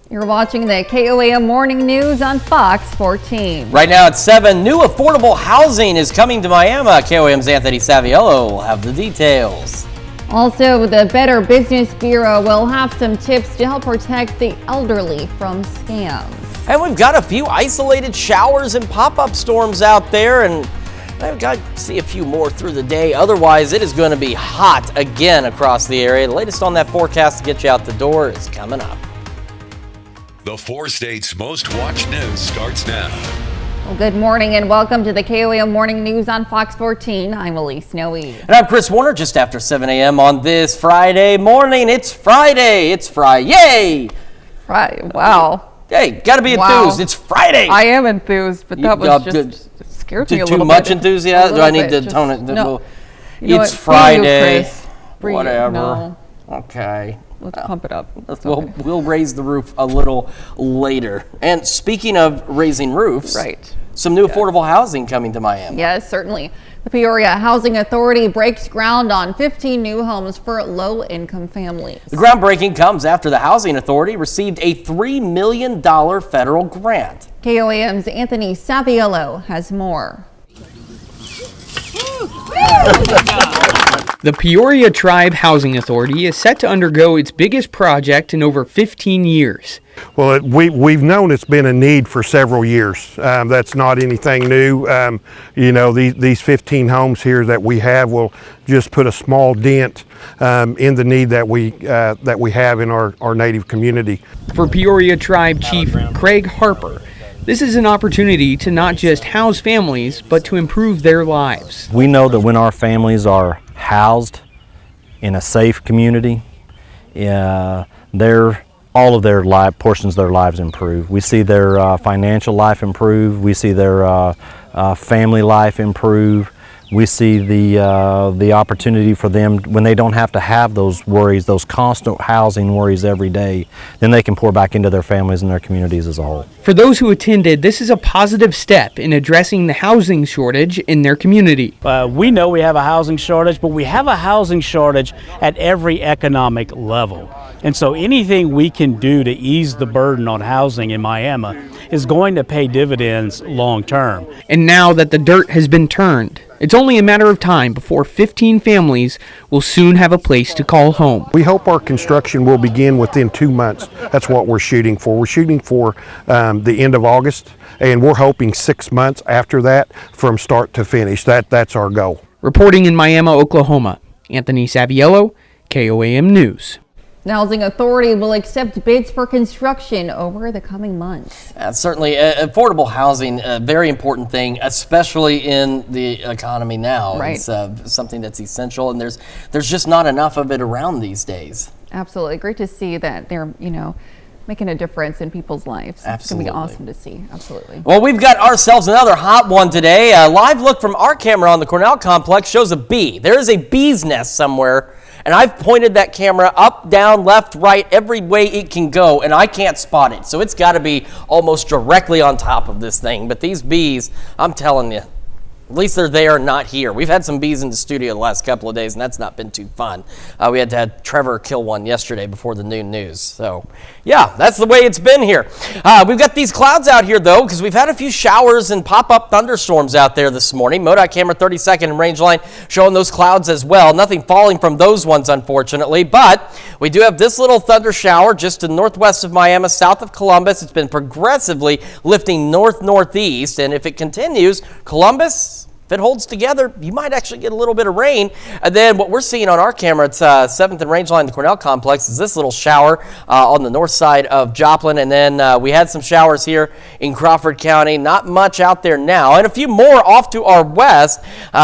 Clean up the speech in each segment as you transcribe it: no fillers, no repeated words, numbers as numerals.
You're watching the KOAM Morning News on Fox 14. Right now at 7, new affordable housing is coming to Miami. KOAM's Anthony Saviello will have the details. Also, the Better Business Bureau will have some tips to help protect the elderly from scams. And we've got a few isolated showers and pop-up storms out there, and I've got to see a few more through the day. Otherwise, it is going to be hot again across the area. The latest on that forecast to get you out the door is coming up. The 4 states' most watched news starts now. Well, good morning and welcome to the KOAM Morning News on Fox 14. I'm Elise Noe. And I'm Chris Warner, just after 7 a.m. on this Friday morning. It's Friday. It's Friday. Wow. Hey, gotta be enthused. It's Friday. I am enthused, but that was just scared me a little bit. Too much enthusiasm? Do I need to tone it? No. It's Friday. Whatever. No. Okay. Let's pump it up. We'll raise the roof a little later. And speaking of raising roofs, right? Some new affordable housing coming to Miami. Yes, certainly. The Peoria Housing Authority breaks ground on 15 new homes for low-income families. The groundbreaking comes after the Housing Authority received a $3 million federal grant. KOAM's Anthony Saviello has more. The Peoria Tribe Housing Authority is set to undergo its biggest project in over 15 years. Well, we've known it's been a need for several years. That's not anything new. These 15 homes here that we have will just put a small dent in the need that we have in our native community. For Peoria Tribe Chief Craig Harper, this is an opportunity to not just house families, but to improve their lives. We know that when our families are housed in a safe community, all of their portions of their lives improve. We see their financial life improve. We see their family life improve. We see the opportunity for them when they don't have to have those worries, those constant housing worries every day, then they can pour back into their families and their communities as a whole. For those who attended, this is a positive step in addressing the housing shortage in their community. We know we have a housing shortage, but we have a housing shortage at every economic level. And so anything we can do to ease the burden on housing in Miami is going to pay dividends long term. And now that the dirt has been turned, it's only a matter of time before 15 families will soon have a place to call home. We hope our construction will begin within 2 months. That's what we're shooting for. We're shooting for the end of August, and we're hoping 6 months after that from start to finish. That's our goal. Reporting in Miami, Oklahoma, Anthony Saviello, KOAM News. The Housing Authority will accept bids for construction over the coming months. Certainly, affordable housing, a very important thing, especially in the economy now. Right. It's something that's essential, and there's just not enough of it around these days. Absolutely. Great to see that they're, making a difference in people's lives. Absolutely. It's going to be awesome to see. Absolutely. Well, we've got ourselves another hot one today. A live look from our camera on the Cornell complex shows a bee. There is a bee's nest somewhere. And I've pointed that camera up, down, left, right, every way it can go, and I can't spot it. So it's got to be almost directly on top of this thing. But these bees, I'm telling you, at least they're there, not here. We've had some bees in the studio the last couple of days, and that's not been too fun. We had to have Trevor kill one yesterday before the noon news. So, yeah, that's the way it's been here. We've got these clouds out here, though, because we've had a few showers and pop-up thunderstorms out there this morning. MoDOT camera 32nd and range line showing those clouds as well. Nothing falling from those ones, unfortunately, but we do have this little thunder shower just to the northwest of Miami, south of Columbus. It's been progressively lifting north-northeast, and if it continues, Columbus, if it holds together, you might actually get a little bit of rain. And then what we're seeing on our camera, it's 7th and range line, the Cornell complex, is this little shower on the north side of Joplin. And then we had some showers here in Crawford County. Not much out there now. And a few more off to our west.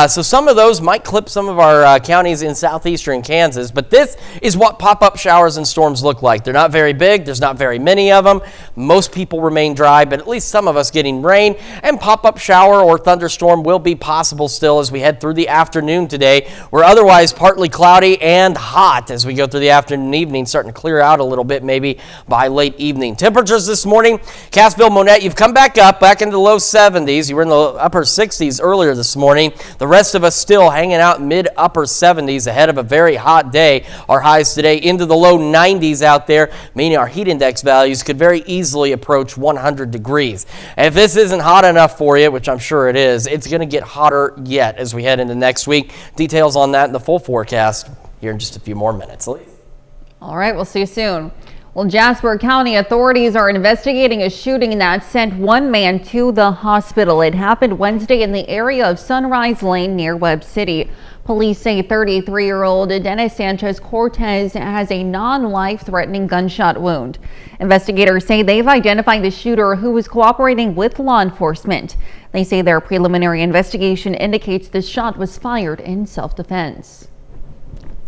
So some of those might clip some of our counties in southeastern Kansas. But this is what pop-up showers and storms look like. They're not very big. There's not very many of them. Most people remain dry, but at least some of us getting rain. And pop-up shower or thunderstorm will be possible possible still as we head through the afternoon today. We're otherwise partly cloudy and hot as we go through the afternoon and evening, starting to clear out a little bit maybe by late evening. Temperatures this morning, Cassville, Monette, you've come back into the low 70s. You were in the upper 60s earlier this morning. The rest of us still hanging out mid-upper 70s ahead of a very hot day. Our highs today into the low 90s out there, meaning our heat index values could very easily approach 100 degrees. And if this isn't hot enough for you, which I'm sure it is, it's going to get hotter yet as we head into next week. Details on that in the full forecast here in just a few more minutes. All right, we'll see you soon. Well, Jasper County authorities are investigating a shooting that sent one man to the hospital. It happened Wednesday in the area of Sunrise Lane near Webb City. Police say 33-year-old Dennis Sanchez Cortez has a non-life-threatening gunshot wound. Investigators say they've identified the shooter, who was cooperating with law enforcement. They say their preliminary investigation indicates the shot was fired in self-defense.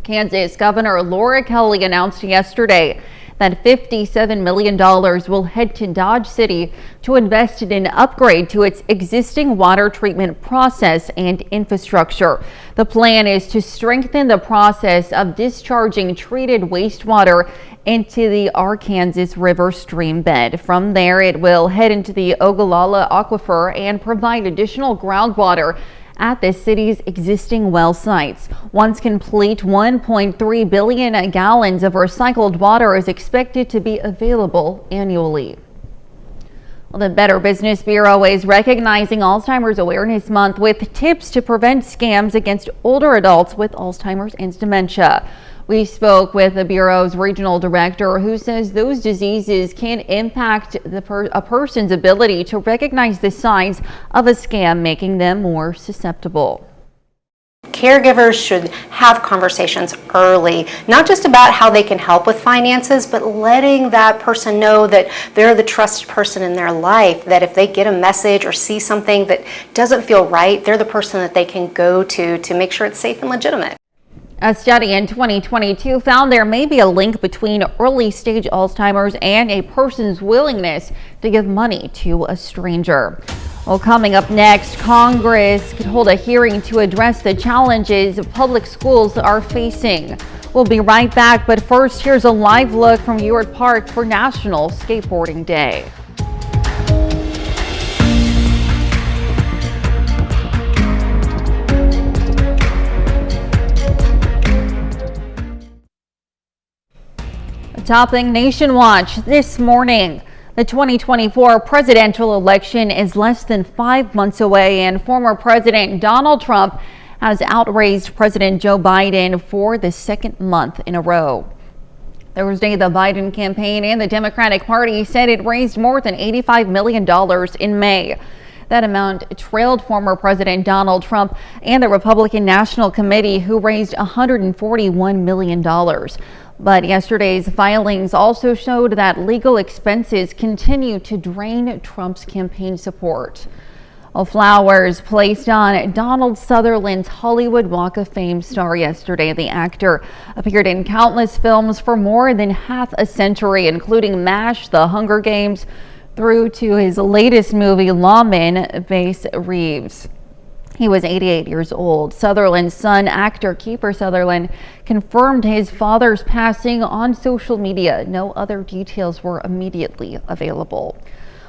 Kansas Governor Laura Kelly announced yesterday that $57 million will head to Dodge City to invest in an upgrade to its existing water treatment process and infrastructure. The plan is to strengthen the process of discharging treated wastewater into the Arkansas River stream bed. From there, it will head into the Ogallala Aquifer and provide additional groundwater at the city's existing well sites. Once complete, 1.3 billion gallons of recycled water is expected to be available annually. Well, the Better Business Bureau is recognizing Alzheimer's Awareness Month with tips to prevent scams against older adults with Alzheimer's and dementia. We spoke with the Bureau's regional director, who says those diseases can impact a person's ability to recognize the signs of a scam, making them more susceptible. Caregivers should have conversations early, not just about how they can help with finances, but letting that person know that they're the trusted person in their life, that if they get a message or see something that doesn't feel right, they're the person that they can go to make sure it's safe and legitimate. A study in 2022 found there may be a link between early stage Alzheimer's and a person's willingness to give money to a stranger. Well, coming up next, Congress could hold a hearing to address the challenges public schools are facing. We'll be right back, but first, here's a live look from Ewart Park for National Skateboarding Day. Topping Nation Watch this morning. The 2024 presidential election is less than 5 months away, and former President Donald Trump has outraised President Joe Biden for the second month in a row. Thursday, the Biden campaign and the Democratic Party said it raised more than $85 million in May. That amount trailed former President Donald Trump and the Republican National Committee, who raised $141 million. But yesterday's filings also showed that legal expenses continue to drain Trump's campaign support. Flowers placed on Donald Sutherland's Hollywood Walk of Fame star yesterday. The actor appeared in countless films for more than half a century, including MASH, The Hunger Games, through to his latest movie, Lawman, Bass Reeves. He was 88 years old. Sutherland's son, actor Kiefer Sutherland, confirmed his father's passing on social media. No other details were immediately available.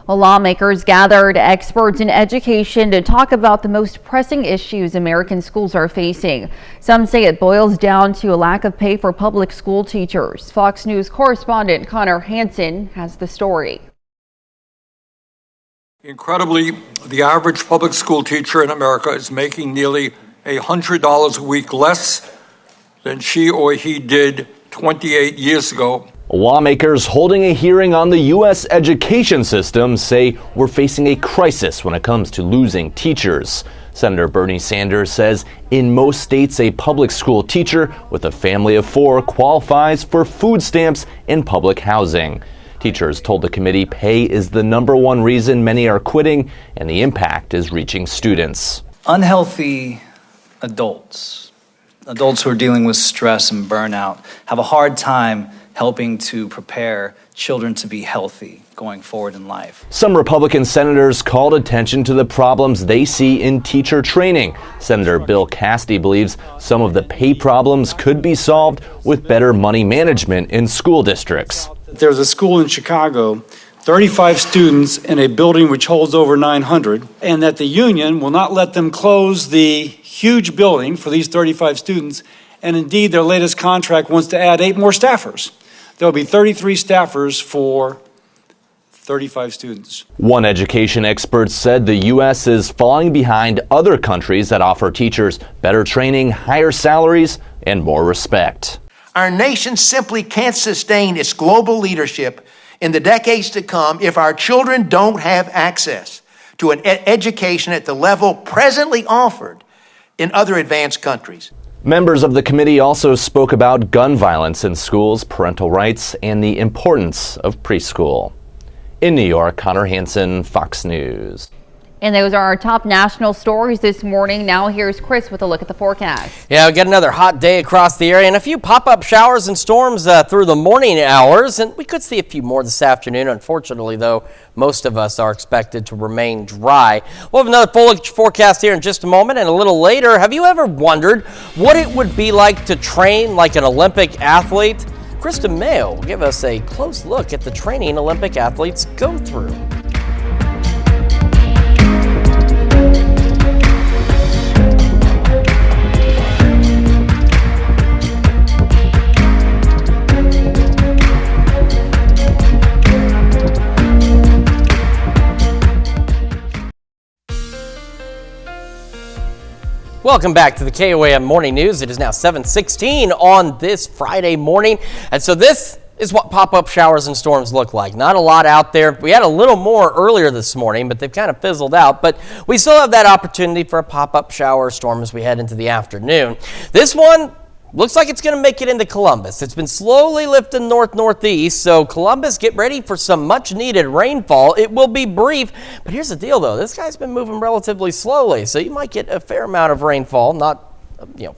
Well, lawmakers gathered experts in education to talk about the most pressing issues American schools are facing. Some say it boils down to a lack of pay for public school teachers. Fox News correspondent Connor Hansen has the story. Incredibly, the average public school teacher in America is making nearly $100 a week less than she or he did 28 years ago. Lawmakers holding a hearing on the U.S. education system say we're facing a crisis when it comes to losing teachers. Senator Bernie Sanders says in most states, a public school teacher with a family of 4 qualifies for food stamps and public housing. Teachers told the committee pay is the #1 reason many are quitting, and the impact is reaching students. Unhealthy adults who are dealing with stress and burnout, have a hard time helping to prepare children to be healthy going forward in life. Some Republican senators called attention to the problems they see in teacher training. Senator Bill Cassidy believes some of the pay problems could be solved with better money management in school districts. There's a school in Chicago, 35 students in a building which holds over 900, and that the union will not let them close the huge building for these 35 students, and indeed their latest contract wants to add 8 more staffers. There will be 33 staffers for 35 students. One education expert said the U.S. is falling behind other countries that offer teachers better training, higher salaries, and more respect. Our nation simply can't sustain its global leadership in the decades to come if our children don't have access to an education at the level presently offered in other advanced countries. Members of the committee also spoke about gun violence in schools, parental rights, and the importance of preschool. In New York, Connor Hansen, Fox News. And those are our top national stories this morning. Now here's Chris with a look at the forecast. Yeah, we got another hot day across the area and a few pop-up showers and storms through the morning hours. And we could see a few more this afternoon. Unfortunately, though, most of us are expected to remain dry. We'll have another full forecast here in just a moment and a little later. Have you ever wondered what it would be like to train like an Olympic athlete? Krista Mayo will give us a close look at the training Olympic athletes go through. Welcome back to the KOAM Morning News. It is now 7:16 on this Friday morning. And so this is what pop-up showers and storms look like. Not a lot out there. We had a little more earlier this morning, but they've kind of fizzled out. But we still have that opportunity for a pop-up shower or storm as we head into the afternoon. This one looks like it's going to make it into Columbus. It's been slowly lifting north-northeast, so Columbus, get ready for some much-needed rainfall. It will be brief, but here's the deal, though. This guy's been moving relatively slowly, so you might get a fair amount of rainfall, not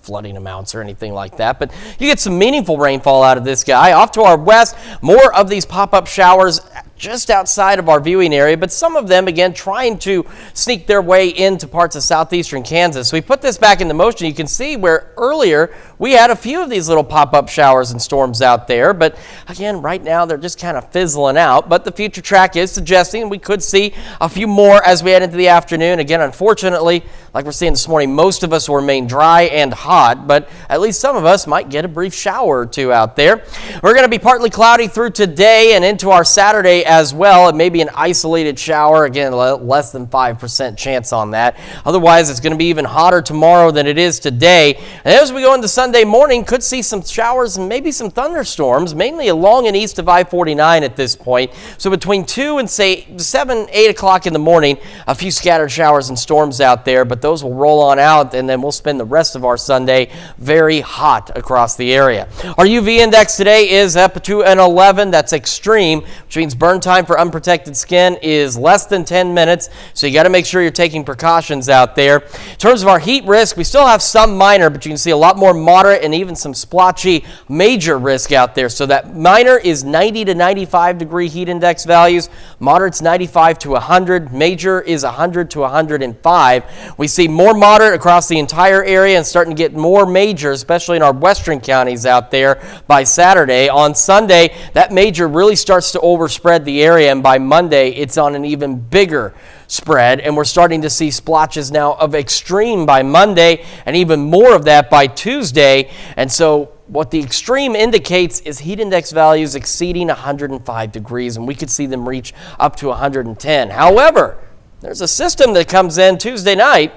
flooding amounts or anything like that, but you get some meaningful rainfall out of this guy. Off to our west, more of these pop-up showers just outside of our viewing area, but some of them, again, trying to sneak their way into parts of southeastern Kansas. We put this back into motion. You can see where earlier we had a few of these little pop-up showers and storms out there, but again, right now they're just kind of fizzling out. But the future track is suggesting we could see a few more as we head into the afternoon. Again, unfortunately, like we're seeing this morning, most of us will remain dry and hot, but at least some of us might get a brief shower or two out there. We're going to be partly cloudy through today and into our Saturday as well. It may be an isolated shower, again, less than 5% chance on that. Otherwise, it's going to be even hotter tomorrow than it is today. And as we go into Sunday morning, could see some showers and maybe some thunderstorms, mainly along and east of I-49 at this point. So between 2 and say 7, 8 o'clock in the morning, a few scattered showers and storms out there, but those will roll on out, and then we'll spend the rest of our Sunday very hot across the area. Our UV index today is up to an 11. That's extreme, which means burn time for unprotected skin is less than 10 minutes, so you got to make sure you're taking precautions out there. In terms of our heat risk, we still have some minor, but you can see a lot more moderate and even some splotchy major risk out there. So that minor is 90 to 95 degree heat index values, moderate's 95 to 100, major is 100 to 105. We see more moderate across the entire area and starting to get more major, especially in our western counties out there by Saturday. On Sunday, that major really starts to overspread the area, and by Monday, it's on an even bigger spread, and we're starting to see splotches now of extreme by Monday and even more of that by Tuesday. And so what the extreme indicates is heat index values exceeding 105 degrees, and we could see them reach up to 110. However, there's a system that comes in Tuesday night,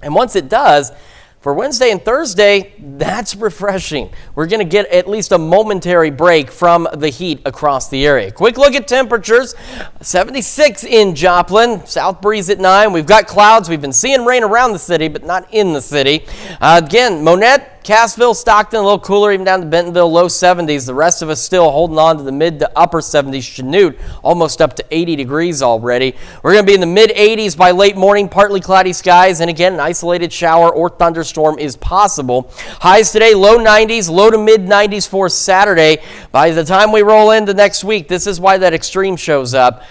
and once it does, for Wednesday and Thursday, that's refreshing. We're going to get at least a momentary break from the heat across the area. Quick look at temperatures. 76 in Joplin, south breeze at 9. We've got clouds. We've been seeing rain around the city, but not in the city. Again, Monette, Cassville, Stockton, a little cooler, even down to Bentonville, low 70s. The rest of us still holding on to the mid to upper 70s. Chanute, almost up to 80 degrees already. We're going to be in the mid 80s by late morning, partly cloudy skies, and again, an isolated shower or thunderstorm is possible. Highs today, low 90s, low to mid 90s for Saturday. By the time we roll into next week, this is why that extreme shows up.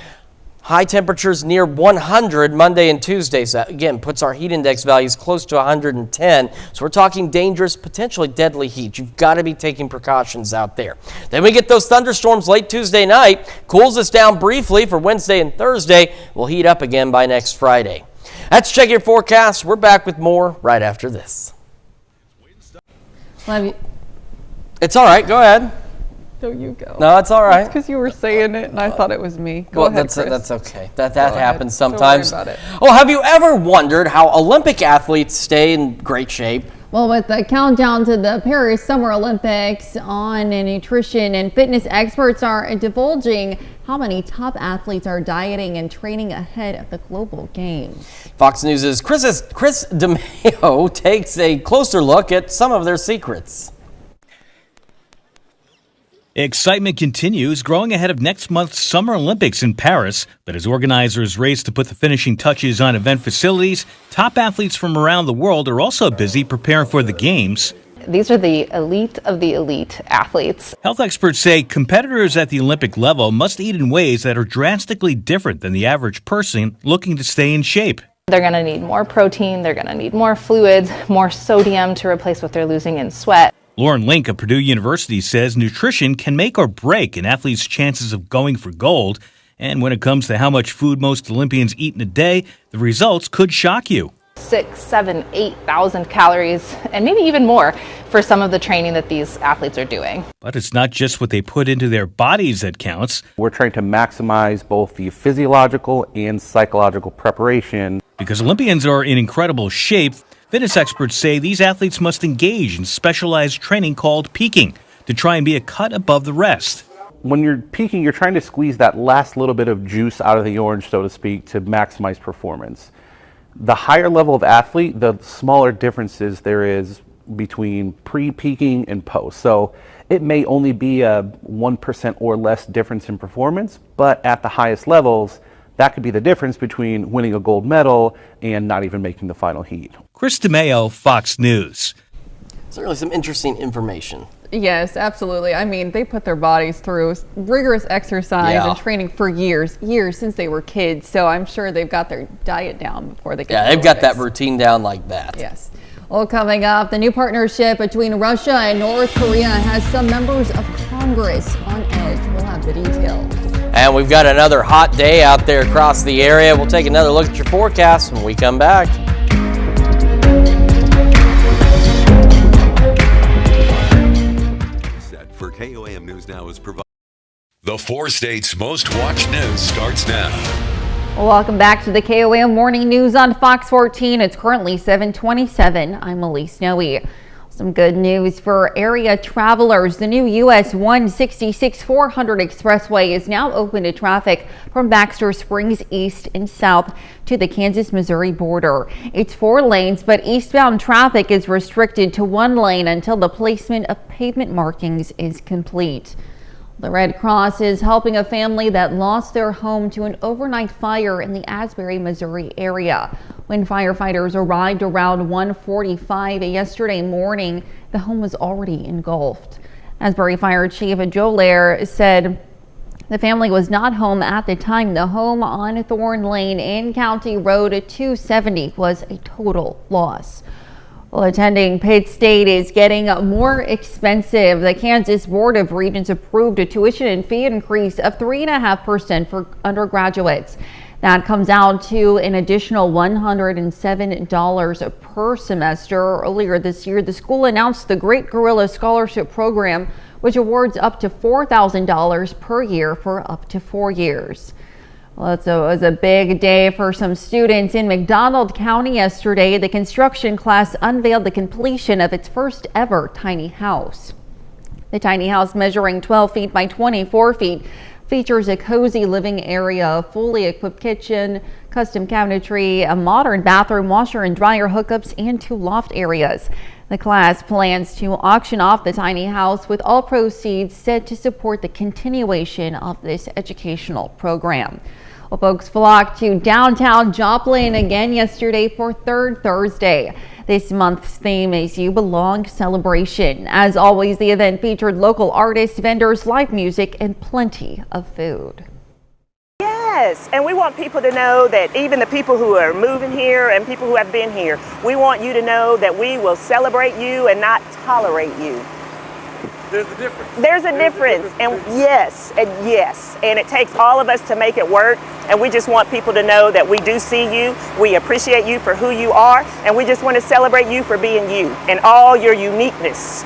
High temperatures near 100 Monday and Tuesday. So again, puts our heat index values close to 110. So we're talking dangerous, potentially deadly heat. You've got to be taking precautions out there. Then we get those thunderstorms late Tuesday night. Cools us down briefly for Wednesday and Thursday. We'll heat up again by next Friday. That's Check Your Forecast. We're back with more right after this. It's all right. Go ahead. No, you go. No, it's all right. It's because you were saying it, and I thought it was me. Go ahead, Chris. That's okay. That happens sometimes. Don't worry about it. Oh, have you ever wondered how Olympic athletes stay in great shape? Well, with the countdown to the Paris Summer Olympics on, and nutrition and fitness experts are divulging how many top athletes are dieting and training ahead of the global games. Fox News' Chris DeMeo takes a closer look at some of their secrets. Excitement continues, growing ahead of next month's Summer Olympics in Paris. But as organizers race to put the finishing touches on event facilities, top athletes from around the world are also busy preparing for the games. These are the elite of the elite athletes. Health experts say competitors at the Olympic level must eat in ways that are drastically different than the average person looking to stay in shape. They're going to need more protein, they're going to need more fluids, more sodium to replace what they're losing in sweat. Lauren Link of Purdue University says nutrition can make or break an athlete's chances of going for gold. And when it comes to how much food most Olympians eat in a day, the results could shock you. 6,000, 7,000, 8,000 calories, and maybe even more for some of the training that these athletes are doing. But it's not just what they put into their bodies that counts. We're trying to maximize both the physiological and psychological preparation. Because Olympians are in incredible shape, fitness experts say these athletes must engage in specialized training called peaking to try and be a cut above the rest. When you're peaking, you're trying to squeeze that last little bit of juice out of the orange, so to speak, to maximize performance. The higher level of athlete, the smaller differences there is between pre-peaking and post. So it may only be a 1% or less difference in performance, but at the highest levels, that could be the difference between winning a gold medal and not even making the final heat. Chris DeMeo, Fox News. Certainly some interesting information. Yes, absolutely. I mean, they put their bodies through rigorous exercise and training for years since they were kids. So I'm sure they've got their diet down before they get to the they've got Olympics. that routine down like that. Yes. Well, coming up, the new partnership between Russia and North Korea has some members of Congress on edge. We'll have the details. And we've got another hot day out there across the area. We'll take another look at your forecast when we come back. Set for KOAM News Now is provided. The 4 states' most watched news starts now. Well, welcome back to the KOAM Morning News on Fox 14. It's currently 7:27. I'm Elise Snowy. Some good news for area travelers. The new US 166-400 expressway is now open to traffic from Baxter Springs east and south to the Kansas-Missouri border. It's 4 lanes, but eastbound traffic is restricted to 1 lane until the placement of pavement markings is complete. The Red Cross is helping a family that lost their home to an overnight fire in the Asbury, Missouri area. When firefighters arrived around 1:45 yesterday morning, the home was already engulfed. Asbury Fire Chief Joe Lair said the family was not home at the time. The home on Thorn Lane and County Road 270 was a total loss. Well, attending Pitt State is getting more expensive. The Kansas Board of Regents approved a tuition and fee increase of 3.5% for undergraduates. That comes out to an additional $107 per semester. Earlier this year, the school announced the Great Gorilla Scholarship Program, which awards up to $4,000 per year for up to 4 years. Well, it was a big day for some students in McDonald County yesterday. The construction class unveiled the completion of its first ever tiny house. The tiny house, measuring 12 feet by 24 feet, features a cozy living area, a fully equipped kitchen, custom cabinetry, a modern bathroom, washer and dryer hookups, and 2 loft areas. The class plans to auction off the tiny house, with all proceeds set to support the continuation of this educational program. Well, folks flocked to downtown Joplin again yesterday for Third Thursday. This month's theme is You Belong Celebration. As always, the event featured local artists, vendors, live music, and plenty of food. Yes, and we want people to know that even the people who are moving here and people who have been here, we want you to know that we will celebrate you and not tolerate you. There's a difference. There's a difference, and yes, and it takes all of us to make it work, and we just want people to know that we do see you, we appreciate you for who you are, and we just want to celebrate you for being you and all your uniqueness.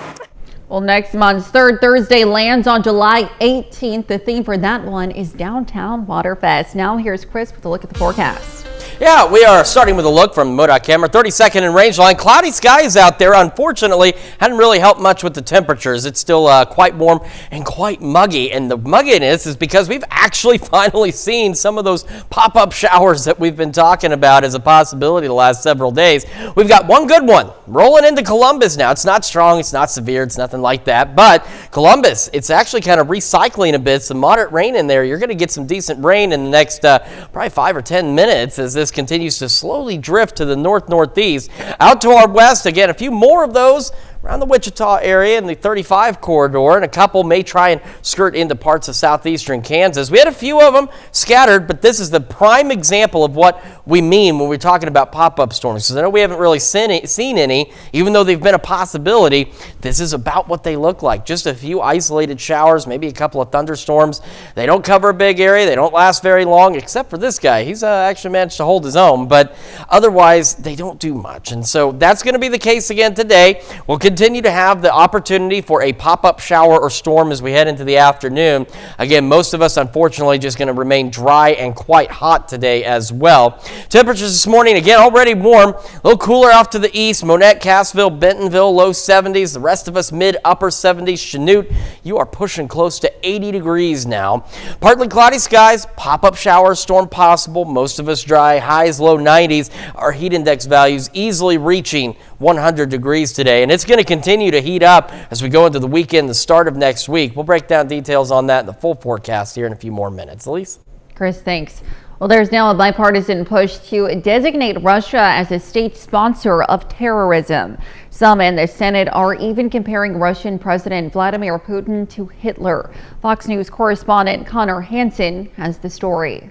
Well, next month's Third Thursday lands on July 18th. The theme for that one is Downtown Waterfest. Now here's Chris with a look at the forecast. Yeah, we are starting with a look from the MoDOT camera. 32nd and range line. Cloudy skies out there. Unfortunately, hadn't really helped much with the temperatures. It's still quite warm and quite muggy. And the mugginess is because we've actually finally seen some of those pop-up showers that we've been talking about as a possibility the last several days. We've got one good one rolling into Columbus now. It's not strong. It's not severe. It's nothing like that. But Columbus, it's actually kind of recycling a bit. Some moderate rain in there. You're going to get some decent rain in the next probably 5 or 10 minutes as this continues to slowly drift to the north-northeast. Out to our west, again, a few more of those around the Wichita area in the 35 corridor, and a couple may try and skirt into parts of southeastern Kansas. We had a few of them scattered, but this is the prime example of what we mean when we're talking about pop-up storms. Because I know we haven't really seen any, even though they've been a possibility. This is about what they look like. Just a few isolated showers, maybe a couple of thunderstorms. They don't cover a big area. They don't last very long, except for this guy. He's actually managed to hold his own, but otherwise they don't do much. And so that's going to be the case again today. We'll continue to have the opportunity for a pop-up shower or storm as we head into the afternoon. Again, most of us, unfortunately, just going to remain dry and quite hot today as well. Temperatures this morning, again, already warm. A little cooler off to the east. Monette, Cassville, Bentonville, low 70s. The rest of us, mid-upper 70s. Chanute, you are pushing close to 80 degrees now. Partly cloudy skies, pop-up shower, storm possible. Most of us dry. Highs, low 90s. Our heat index values easily reaching 100 degrees today, and it's going to continue to heat up as we go into the weekend, the start of next week. We'll break down details on that in the full forecast here in a few more minutes. Elise? Chris, thanks. Well, there's now a bipartisan push to designate Russia as a state sponsor of terrorism. Some in the Senate are even comparing Russian President Vladimir Putin to Hitler. Fox News correspondent Connor Hansen has the story.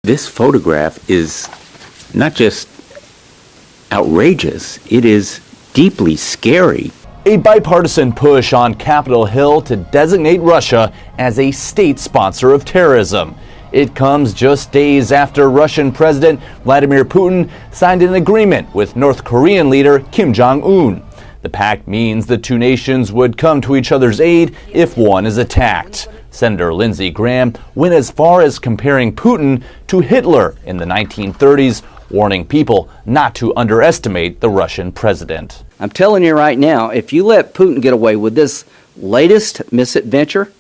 This photograph is not just outrageous, it is deeply scary. A bipartisan push on Capitol Hill to designate Russia as a state sponsor of terrorism. It comes just days after Russian President Vladimir Putin signed an agreement with North Korean leader Kim Jong-un. The pact means the two nations would come to each other's aid if one is attacked. Senator Lindsey Graham went as far as comparing Putin to Hitler in the 1930s, warning people not to underestimate the Russian president. I'm telling you right now, if you let Putin get away with this latest misadventure,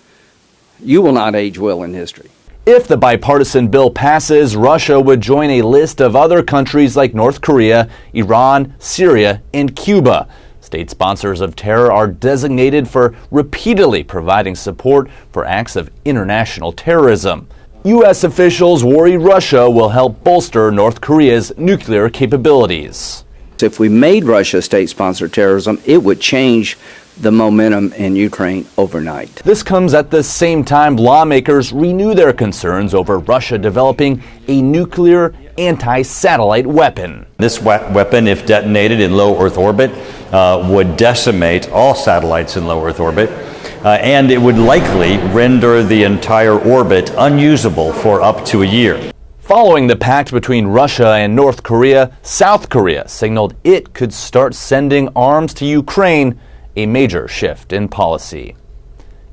you will not age well in history. If the bipartisan bill passes, Russia would join a list of other countries like North Korea, Iran, Syria, and Cuba. State sponsors of terror are designated for repeatedly providing support for acts of international terrorism. U.S. officials worry Russia will help bolster North Korea's nuclear capabilities. If we made Russia state-sponsored terrorism, it would change the momentum in Ukraine overnight. This comes at the same time lawmakers renew their concerns over Russia developing a nuclear anti-satellite weapon. This weapon, if detonated in low Earth orbit, would decimate all satellites in low Earth orbit. And it would likely render the entire orbit unusable for up to a year. Following the pact between Russia and North Korea, South Korea signaled it could start sending arms to Ukraine, a major shift in policy.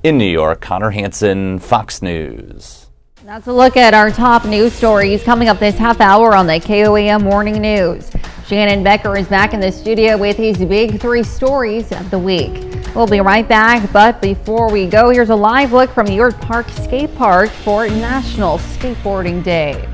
In New York, Connor Hansen, Fox News. That's a look at our top news stories coming up this half hour on the KOAM Morning News. Shannon Becker is back in the studio with his big 3 stories of the week. We'll be right back, but before we go, here's a live look from York Park Skate Park for National Skateboarding Day.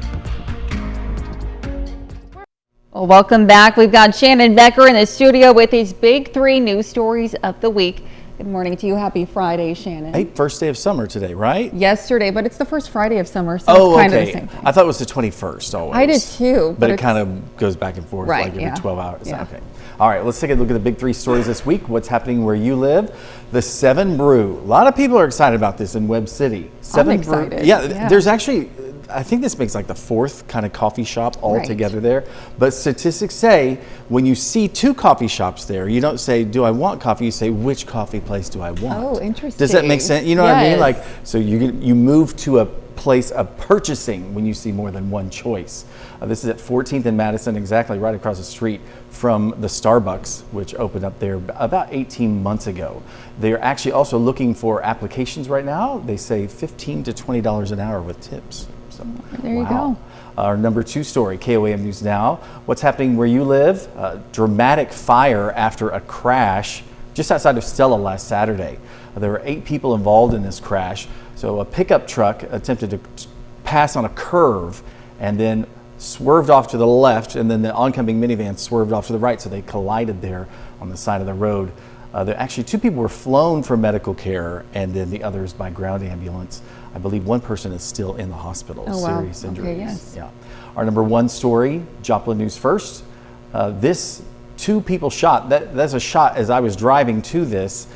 Well, welcome back. We've got Shannon Becker in the studio with his big 3 news stories of the week. Good morning to you. Happy Friday, Shannon. Hey, first day of summer today, right? Yesterday, but it's the first Friday of summer, so it's kind of the same thing. I thought it was the 21st always. I did too. But it kind of goes back and forth Right, like every yeah. 12 hours. Yeah. Okay. All right, let's take a look at the big 3 stories this week. What's happening where you live? The 7 Brew. A lot of people are excited about this in Webb City. 7 excited. Brew. Yeah, there's actually, I think this makes like the 4th kind of coffee shop all Right. together there. But statistics say when you see 2 coffee shops there, you don't say, do I want coffee? You say, which coffee place do I want? Oh, interesting. Does that make sense? You know what I mean? Yes. Like, so you move to a place of purchasing when you see more than one choice. This is at 14th and Madison, exactly right across the street from the Starbucks, which opened up there about 18 months ago. They're actually also looking for applications right now. They say $15 to $20 an hour with tips. So, There you go. Our number 2 story, KOAM News Now. What's happening where you live? Dramatic fire after a crash just outside of Stella last Saturday. There were 8 people involved in this crash. So a pickup truck attempted to pass on a curve and then swerved off to the left, and then the oncoming minivan swerved off to the right, so they collided there on the side of the road. Actually, 2 people were flown for medical care, and then the others by ground ambulance. I believe 1 person is still in the hospital, Oh, wow. serious injuries. Okay, yes. Yeah. Our number 1 story, Joplin News First. This 2 people shot. That's a shot as I was driving to this,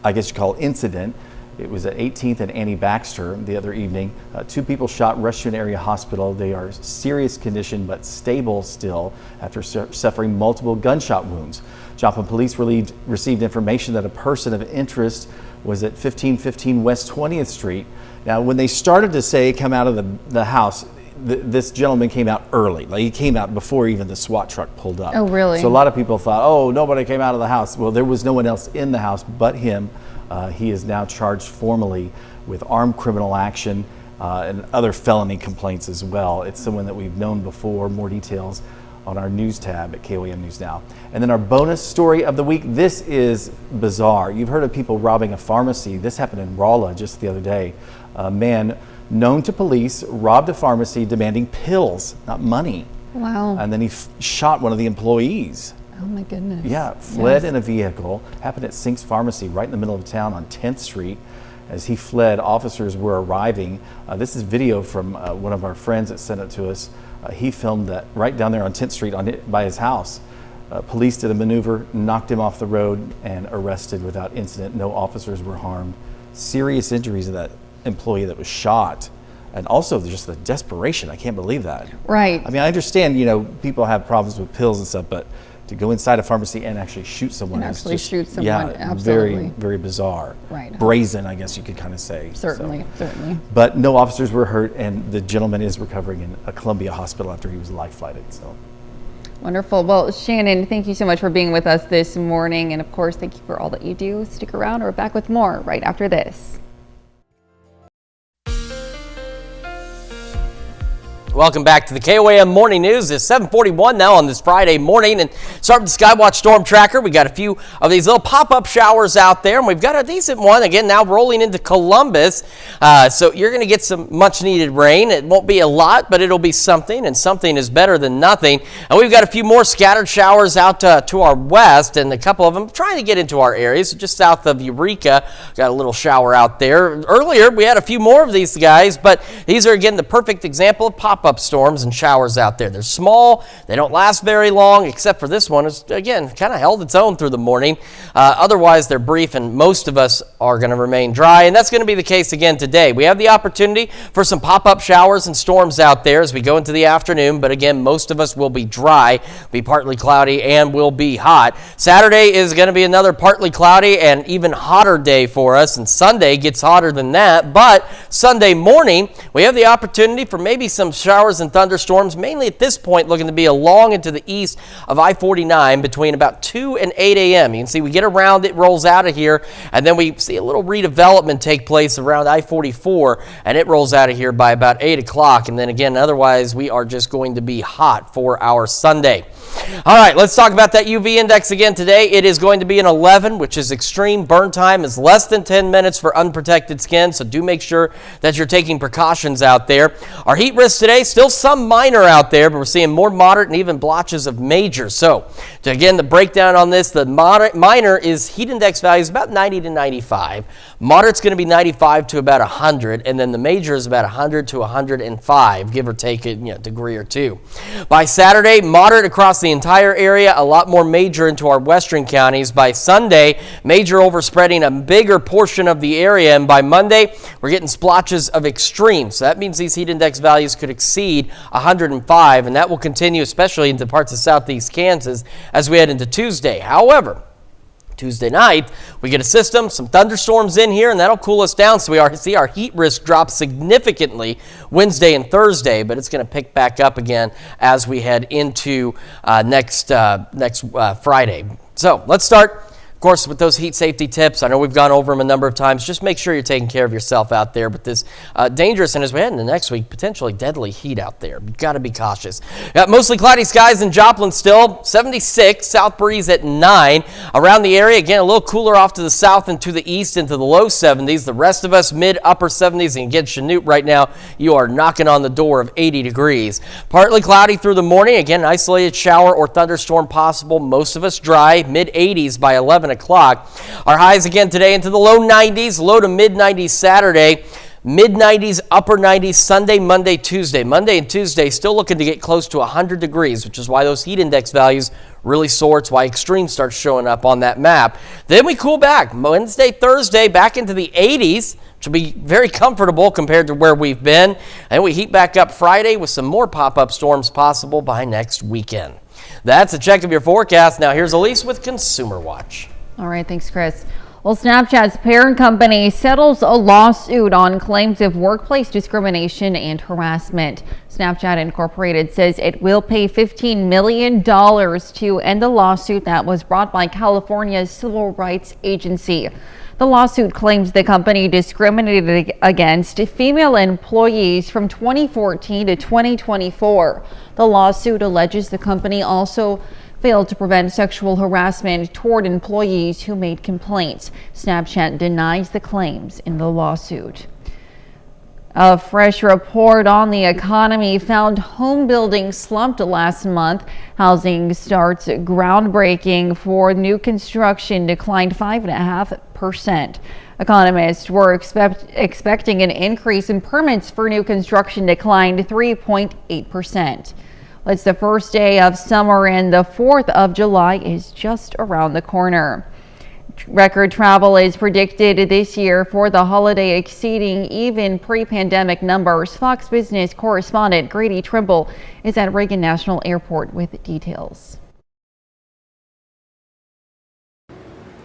I guess you call it incident. It was at 18th and Annie Baxter the other evening. 2 people shot, rushed to an area hospital. They are serious condition but stable still after suffering multiple gunshot wounds. Joplin police received information that a person of interest was at 1515 West 20th Street. Now, when they started to say come out of the house, this gentleman came out early. Like, he came out before even the SWAT truck pulled up. Oh, really? So a lot of people thought, oh, nobody came out of the house. Well, there was no one else in the house but him. He is now charged formally with armed criminal action and other felony complaints as well. It's someone that we've known before. More details on our news tab at KOAM News Now. And then our bonus story of the week. This is bizarre. You've heard of people robbing a pharmacy. This happened in Rolla just the other day. A man known to police robbed a pharmacy demanding pills, not money. Wow. And then he shot one of the employees. Oh my goodness. Yeah, fled in a vehicle. Happened at Sink's Pharmacy right in the middle of town on 10th Street. As he fled, officers were arriving. This is video from one of our friends that sent it to us. He filmed that right down there on 10th Street by his house. Police did a maneuver, knocked him off the road, and arrested without incident. No officers were harmed. Serious injuries of that employee that was shot. And also just the desperation. I can't believe that. Right. I mean, I understand, people have problems with pills and stuff, but to go inside a pharmacy and actually shoot someone And is actually just, shoot someone, yeah, absolutely. very, very bizarre. Right. Brazen, I guess you could kind of say. Certainly, So. certainly. But no officers were hurt, and the gentleman is recovering in a Columbia hospital after he was life flighted. So. Wonderful. Well, Shannon, thank you so much for being with us this morning. And of course, thank you for all that you do. Stick around. We're back with more right after this. Welcome back to the KOAM Morning News. It's 7:41 now on this Friday morning, and start with the Skywatch Storm Tracker. We got a few of these little pop-up showers out there, and we've got a decent one again now rolling into Columbus. So you're going to get some much-needed rain. It won't be a lot, but it'll be something, and something is better than nothing. And we've got a few more scattered showers out to our west, and a couple of them trying to get into our areas. Just south of Eureka, got a little shower out there. Earlier, we had a few more of these guys, but these are again the perfect example of pop-up storms and showers out there. They're small, they don't last very long, except for this one. It's again kind of held its own through the morning. Otherwise, they're brief, and most of us are going to remain dry, and that's going to be the case again today. We have the opportunity for some pop-up showers and storms out there as we go into the afternoon, but again, most of us will be dry, be partly cloudy, and will be hot. Saturday is going to be another partly cloudy and even hotter day for us, and Sunday gets hotter than that, but Sunday morning, we have the opportunity for maybe some showers and thunderstorms, mainly at this point looking to be along into the east of I-49 between about 2 and 8 a.m. You can see we get around, it rolls out of here, and then we see a little redevelopment take place around I-44, and it rolls out of here by about 8 o'clock. And then again, otherwise, we are just going to be hot for our Sunday. All right, let's talk about that UV index again today. It is going to be an 11, which is extreme. Burn time is less than 10 minutes for unprotected skin, so do make sure that you're taking precautions out there. Our heat risk today, still some minor out there, but we're seeing more moderate and even blotches of major. So, again, the breakdown on this, the minor is heat index values about 90 to 95. Moderate's going to be 95 to about 100, and then the major is about 100 to 105, give or take a degree or two. By Saturday, moderate across the entire area, a lot more major into our western counties. By Sunday, major overspreading a bigger portion of the area, and by Monday, we're getting splotches of extreme. So that means these heat index values could exceed 105, and that will continue especially into parts of southeast Kansas as we head into Tuesday. However, Tuesday night, we get a system, some thunderstorms in here, and that'll cool us down. So we see our heat risk drop significantly Wednesday and Thursday, but it's going to pick back up again as we head into next Friday. So let's start, of course, with those heat safety tips. I know we've gone over them a number of times. Just make sure you're taking care of yourself out there with this dangerous, and as we head into next week, potentially deadly heat out there. You've got to be cautious. Mostly cloudy skies in Joplin still, 76, south breeze at 9. Around the area, again, a little cooler off to the south and to the east into the low 70s. The rest of us mid-upper 70s, and again, Chanute right now, you are knocking on the door of 80 degrees. Partly cloudy through the morning. Again, an isolated shower or thunderstorm possible. Most of us dry, mid-80s by 11 o'clock. Our highs again today into the low 90s, low to mid 90s Saturday, mid 90s, upper 90s Sunday, Monday, Tuesday. Monday and Tuesday still looking to get close to 100 degrees, which is why those heat index values really soar. It's why extreme starts showing up on that map. Then we cool back Wednesday, Thursday, back into the 80s, which will be very comfortable compared to where we've been. And we heat back up Friday with some more pop-up storms possible by next weekend. That's a check of your forecast. Now here's Elise with Consumer Watch. All right, thanks, Chris. Well, Snapchat's parent company settles a lawsuit on claims of workplace discrimination and harassment. Snapchat Incorporated says it will pay $15 million to end the lawsuit that was brought by California's Civil Rights Agency. The lawsuit claims the company discriminated against female employees from 2014 to 2024. The lawsuit alleges the company also failed to prevent sexual harassment toward employees who made complaints. Snapchat denies the claims in the lawsuit. A fresh report on the economy found home building slumped last month. Housing starts groundbreaking for new construction declined 5.5%. Economists were expecting an increase in permits for new construction declined 3.8%. It's the first day of summer and the 4th of July is just around the corner. Record travel is predicted this year for the holiday, exceeding even pre-pandemic numbers. Fox Business correspondent Grady Trimble is at Reagan National Airport with details.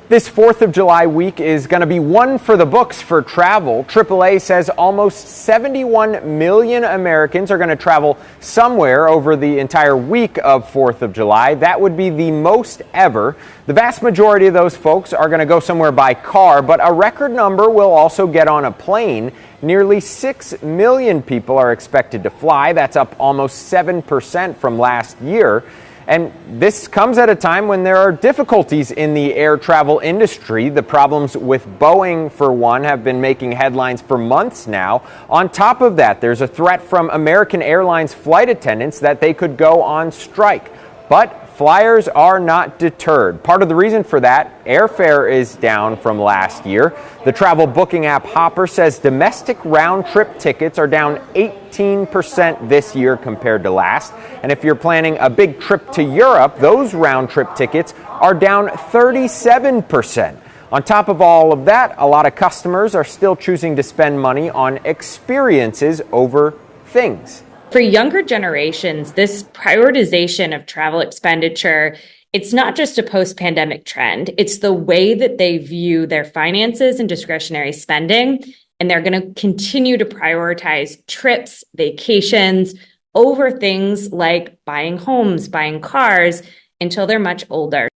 This 4th of July week is going to be one for the books for travel. AAA says almost 71 million Americans are going to travel somewhere over the entire week of 4th of July. That would be the most ever. The vast majority of those folks are going to go somewhere by car, but a record number will also get on a plane. Nearly 6 million people are expected to fly. That's up almost 7% from last year. And this comes at a time when there are difficulties in the air travel industry. The problems with Boeing, for one, have been making headlines for months now. On top of that, there's a threat from American Airlines flight attendants that they could go on strike. But flyers are not deterred. Part of the reason for that, airfare is down from last year. The travel booking app Hopper says domestic round-trip tickets are down 18% this year compared to last. And if you're planning a big trip to Europe, those round-trip tickets are down 37%. On top of all of that, a lot of customers are still choosing to spend money on experiences over things. For younger generations, this prioritization of travel expenditure, it's not just a post-pandemic trend. It's the way that they view their finances and discretionary spending. And they're going to continue to prioritize trips, vacations over things like buying homes, buying cars until they're much older.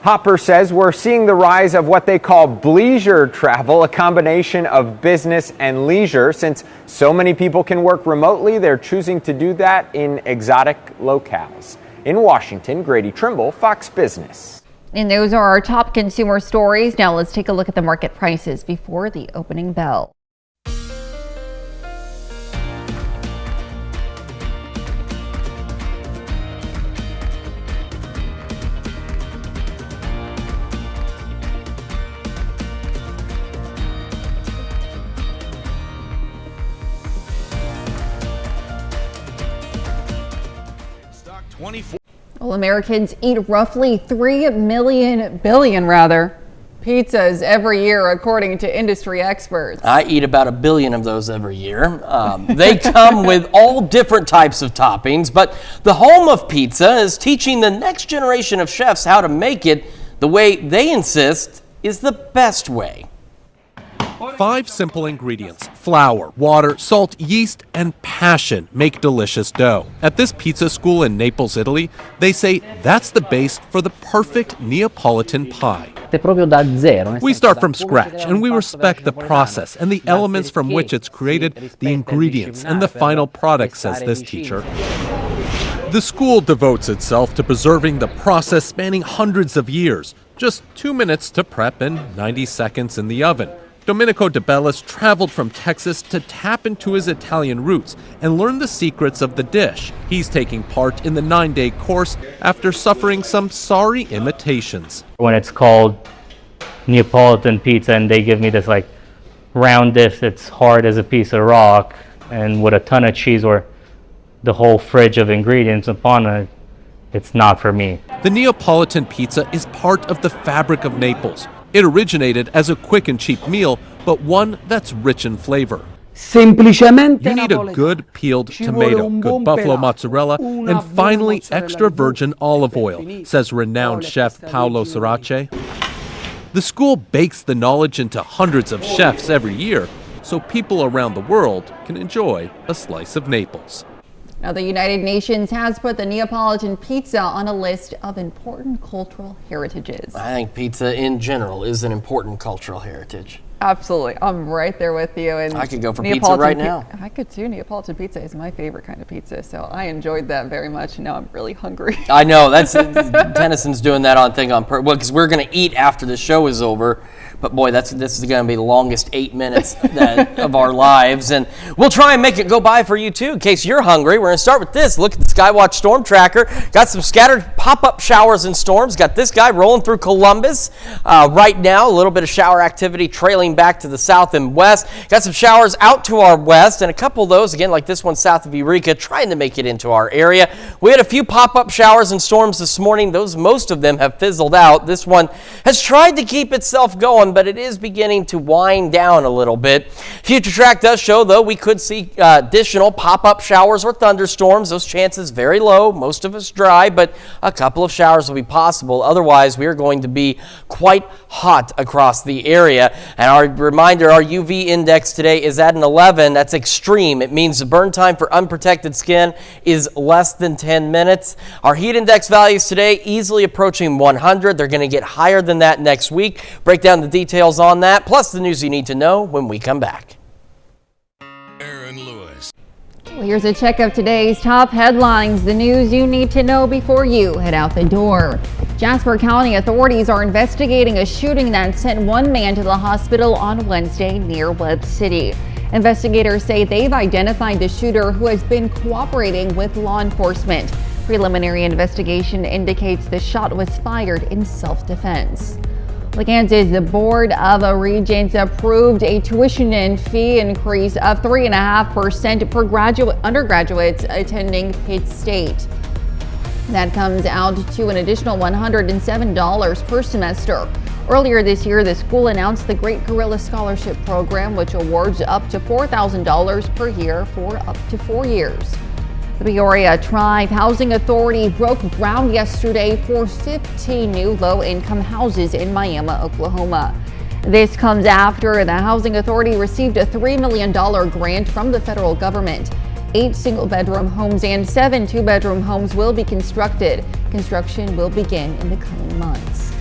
Hopper says we're seeing the rise of what they call bleisure travel, a combination of business and leisure. Since so many people can work remotely, they're choosing to do that in exotic locales. In Washington, Grady Trimble, Fox Business. And those are our top consumer stories. Now let's take a look at the market prices before the opening bell. 24. Well, Americans eat roughly 3 billion pizzas every year, according to industry experts. I eat about 1 billion of those every year. They come with all different types of toppings, but the home of pizza is teaching the next generation of chefs how to make it the way they insist is the best way. 5 simple ingredients: flour, water, salt, yeast, and passion make delicious dough. At this pizza school in Naples, Italy, they say that's the base for the perfect Neapolitan pie. We start from scratch, and we respect the process and the elements from which it's created, the ingredients, and the final product, says this teacher. The school devotes itself to preserving the process spanning hundreds of years. Just 2 minutes to prep and 90 seconds in the oven. Domenico De Bellis traveled from Texas to tap into his Italian roots and learn the secrets of the dish. He's taking part in the 9-day course after suffering some sorry imitations. When it's called Neapolitan pizza and they give me this like round dish that's hard as a piece of rock and with a ton of cheese or the whole fridge of ingredients upon it, it's not for me. The Neapolitan pizza is part of the fabric of Naples. It originated as a quick and cheap meal, but one that's rich in flavor. You need a good peeled tomato, good buffalo mozzarella, and finally extra virgin olive oil, says renowned chef Paolo Sirace. The school bakes the knowledge into hundreds of chefs every year, so people around the world can enjoy a slice of Naples. Now, the United Nations has put the Neapolitan pizza on a list of important cultural heritages. I think pizza in general is an important cultural heritage. Absolutely. I'm right there with you. And I could go for pizza right now. I could too. Neapolitan pizza is my favorite kind of pizza, so I enjoyed that very much. Now I'm really hungry. I know. That's Tennyson's doing that on purpose. Well, because we're going to eat after the show is over. But boy, this is going to be the longest 8 minutes of our lives. And we'll try and make it go by for you too, in case you're hungry. We're going to start with this. Look at the Skywatch Storm Tracker. Got some scattered pop-up showers and storms. Got this guy rolling through Columbus. Right now, a little bit of shower activity trailing back to the south and west. Got some showers out to our west, and a couple of those, again, like this one south of Eureka, trying to make it into our area. We had a few pop-up showers and storms this morning. Most of them have fizzled out. This one has tried to keep itself going, but it is beginning to wind down a little bit. Future Track does show, though, we could see additional pop-up showers or thunderstorms. Those chances very low. Most of us dry, but a couple of showers will be possible. Otherwise, we are going to be quite hot across the area. And our reminder, our UV index today is at an 11. That's extreme. It means the burn time for unprotected skin is less than 10 minutes. Our heat index values today easily approaching 100. They're going to get higher than that next week. Break down the details on that, plus the news you need to know when we come back. Well, here's a check of today's top headlines, the news you need to know before you head out the door. Jasper County authorities are investigating a shooting that sent one man to the hospital on Wednesday near Webb City. Investigators say they've identified the shooter, who has been cooperating with law enforcement. Preliminary investigation indicates the shot was fired in self-defense. Kansas, the Board of Regents approved a tuition and fee increase of 3.5% for undergraduates attending Pitt State. That comes out to an additional $107 per semester. Earlier this year, the school announced the Great Gorilla Scholarship Program, which awards up to $4,000 per year for up to 4 years. The Peoria Tribe Housing Authority broke ground yesterday for 15 new low-income houses in Miami, Oklahoma. This comes after the Housing Authority received a $3 million grant from the federal government. 8 single-bedroom homes and 7 two-bedroom homes will be constructed. Construction will begin in the coming months.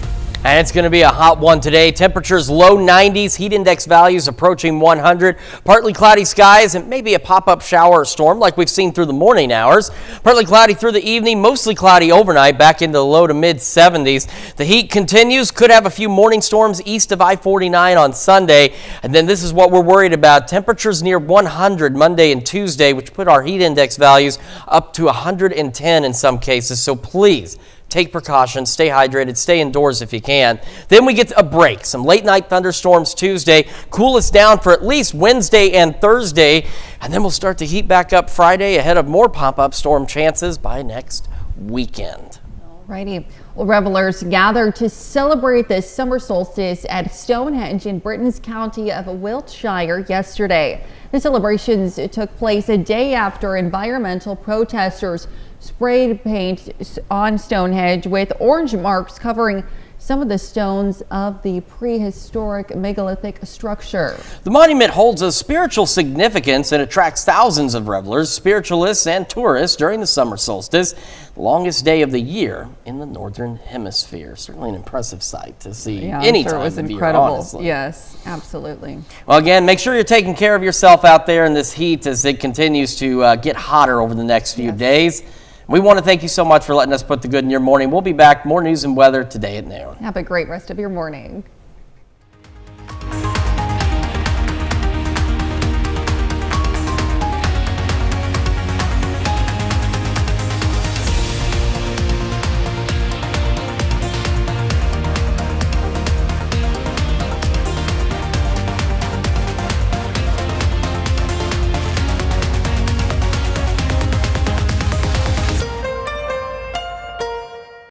And it's going to be a hot one today. Temperatures low 90s, heat index values approaching 100. Partly cloudy skies and maybe a pop-up shower or storm like we've seen through the morning hours. Partly cloudy through the evening, mostly cloudy overnight, back into the low to mid 70s. The heat continues. Could have a few morning storms east of I-49 on Sunday. And then this is what we're worried about. Temperatures near 100 Monday and Tuesday, which put our heat index values up to 110 in some cases. So please, take precautions, stay hydrated, stay indoors if you can. Then we get a break. Some late night thunderstorms Tuesday. Cool us down for at least Wednesday and Thursday. And then we'll start to heat back up Friday ahead of more pop-up storm chances by next weekend. Righty. Well, revelers gathered to celebrate the summer solstice at Stonehenge in Britain's county of Wiltshire yesterday. The celebrations took place a day after environmental protesters sprayed paint on Stonehenge with orange marks covering some of the stones of the prehistoric megalithic structure. The monument holds a spiritual significance and attracts thousands of revelers, spiritualists, and tourists during the summer solstice, the longest day of the year in the northern hemisphere. Certainly an impressive sight to see any time of year, honestly. Yes, absolutely. Well, again, make sure you're taking care of yourself out there in this heat as it continues to get hotter over the next few days. We want to thank you so much for letting us put the good in your morning. We'll be back. More news and weather today at noon. Have a great rest of your morning.